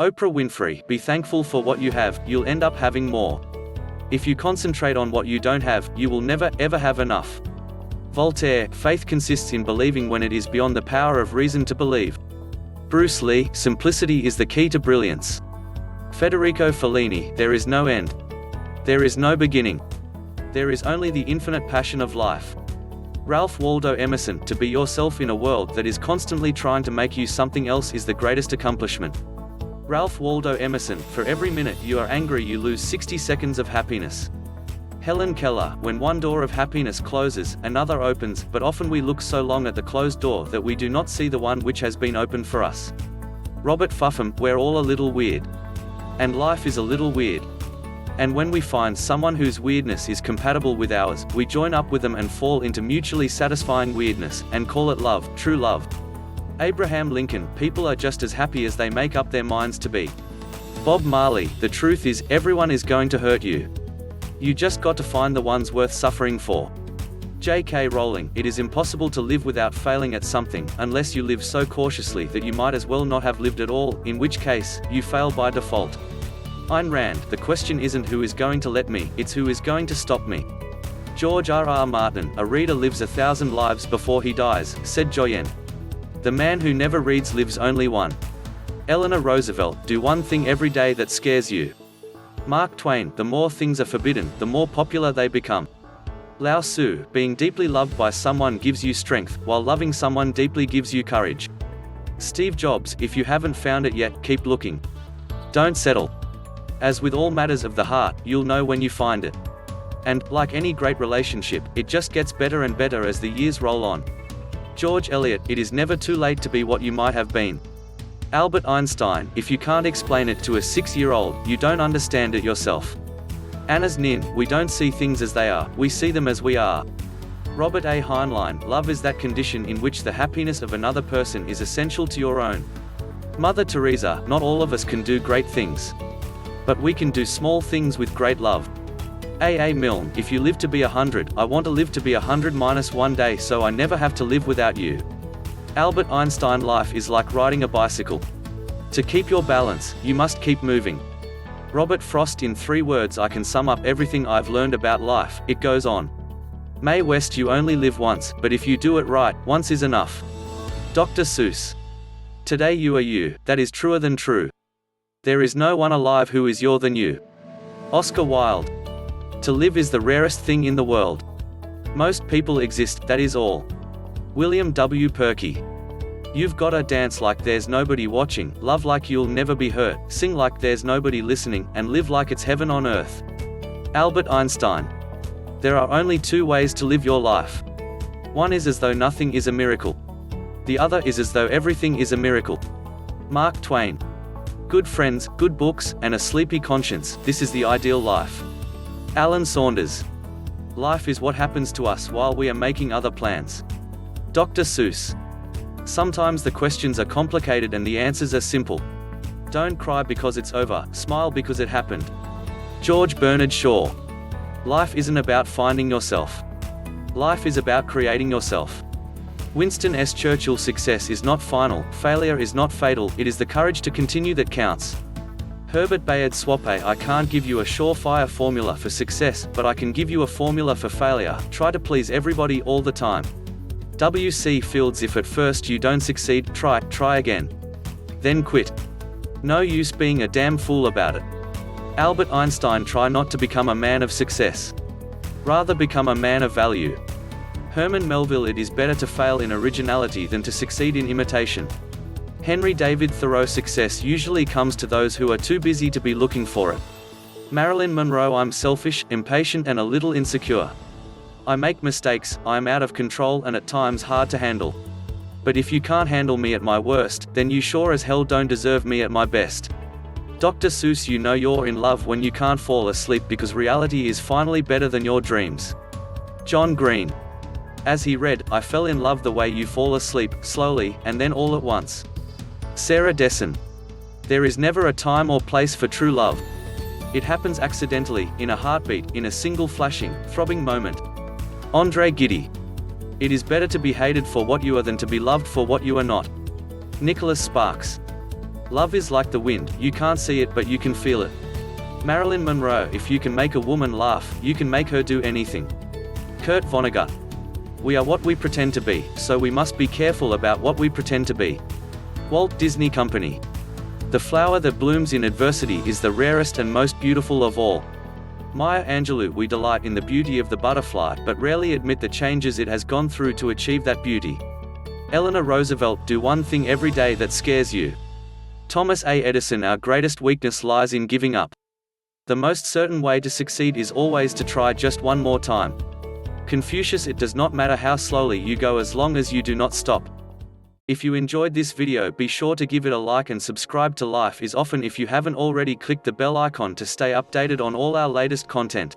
Oprah Winfrey, be thankful for what you have, you'll end up having more. If you concentrate on what you don't have, you will never, ever have enough. Voltaire, faith consists in believing when it is beyond the power of reason to believe. Bruce Lee, simplicity is the key to brilliance. Federico Fellini, there is no end. There is no beginning. There is only the infinite passion of life. Ralph Waldo Emerson, to be yourself in a world that is constantly trying to make you something else is the greatest accomplishment. Ralph Waldo Emerson, for every minute you are angry you lose 60 seconds of happiness. Helen Keller, when one door of happiness closes, another opens, but often we look so long at the closed door that we do not see the one which has been opened for us. Robert Fuffam, we're all a little weird. And life is a little weird. And when we find someone whose weirdness is compatible with ours, we join up with them and fall into mutually satisfying weirdness, and call it love, true love. Abraham Lincoln, people are just as happy as they make up their minds to be. Bob Marley, the truth is, everyone is going to hurt you. You just got to find the ones worth suffering for. J.K. Rowling, it is impossible to live without failing at something, unless you live so cautiously that you might as well not have lived at all, in which case, you fail by default. Ayn Rand, the question isn't who is going to let me, it's who is going to stop me. George R.R. Martin, a reader lives 1,000 lives before he dies, said Joyen. The man who never reads lives only one. Eleanor Roosevelt, do one thing every day that scares you. Mark Twain, the more things are forbidden, the more popular they become. Lao Tzu, being deeply loved by someone gives you strength, while loving someone deeply gives you courage. Steve Jobs, if you haven't found it yet, keep looking. Don't settle. As with all matters of the heart, you'll know when you find it. And, like any great relationship, it just gets better and better as the years roll on. George Eliot, it is never too late to be what you might have been. Albert Einstein, if you can't explain it to a 6-year-old, you don't understand it yourself. Anna's Nin, we don't see things as they are, we see them as we are. Robert A. Heinlein, love is that condition in which the happiness of another person is essential to your own. Mother Teresa, not all of us can do great things. But we can do small things with great love. A. A. Milne, if you live to be 100, I want to live to be 100 minus one day so I never have to live without you. Albert Einstein, life is like riding a bicycle. To keep your balance, you must keep moving. Robert Frost, in 3 words I can sum up everything I've learned about life, it goes on. Mae West, you only live once, but if you do it right, once is enough. Dr. Seuss. Today you are you, that is truer than true. There is no one alive who is your than you. Oscar Wilde. To live is the rarest thing in the world. Most people exist, that is all. William W. Perky. You've gotta dance like there's nobody watching, love like you'll never be hurt, sing like there's nobody listening, and live like it's heaven on earth. Albert Einstein. There are only 2 ways to live your life. One is as though nothing is a miracle. The other is as though everything is a miracle. Mark Twain. Good friends, good books, and a sleepy conscience, this is the ideal life. Alan Saunders. Life is what happens to us while we are making other plans. Dr. Seuss. Sometimes the questions are complicated and the answers are simple. Don't cry because it's over, smile because it happened. George Bernard Shaw. Life isn't about finding yourself. Life is about creating yourself. Winston S. Churchill, success is not final, failure is not fatal, it is the courage to continue that counts. Herbert Bayard Swappe, I can't give you a surefire formula for success, but I can give you a formula for failure, try to please everybody all the time. W.C. Fields, if at first you don't succeed, try again. Then quit. No use being a damn fool about it. Albert Einstein, try not to become a man of success. Rather become a man of value. Herman Melville, it is better to fail in originality than to succeed in imitation. Henry David Thoreau, success usually comes to those who are too busy to be looking for it. Marilyn Monroe, I'm selfish, impatient and a little insecure. I make mistakes, I am out of control and at times hard to handle. But if you can't handle me at my worst, then you sure as hell don't deserve me at my best. Dr. Seuss, you know you're in love when you can't fall asleep because reality is finally better than your dreams. John Green. As he read, I fell in love the way you fall asleep, slowly, and then all at once. Sarah Dessen. There is never a time or place for true love. It happens accidentally, in a heartbeat, in a single flashing, throbbing moment. Andre Gide. It is better to be hated for what you are than to be loved for what you are not. Nicholas Sparks. Love is like the wind, you can't see it but you can feel it. Marilyn Monroe. If you can make a woman laugh, you can make her do anything. Kurt Vonnegut. We are what we pretend to be, so we must be careful about what we pretend to be. Walt Disney Company. The flower that blooms in adversity is the rarest and most beautiful of all. Maya Angelou. We delight in the beauty of the butterfly, but rarely admit the changes it has gone through to achieve that beauty. Eleanor Roosevelt. Do one thing every day that scares you. Thomas A. Edison. Our greatest weakness lies in giving up. The most certain way to succeed is always to try just one more time. Confucius. It does not matter how slowly you go as long as you do not stop. If you enjoyed this video, be sure to give it a like and subscribe to Life is Often if you haven't already. Click the bell icon to stay updated on all our latest content.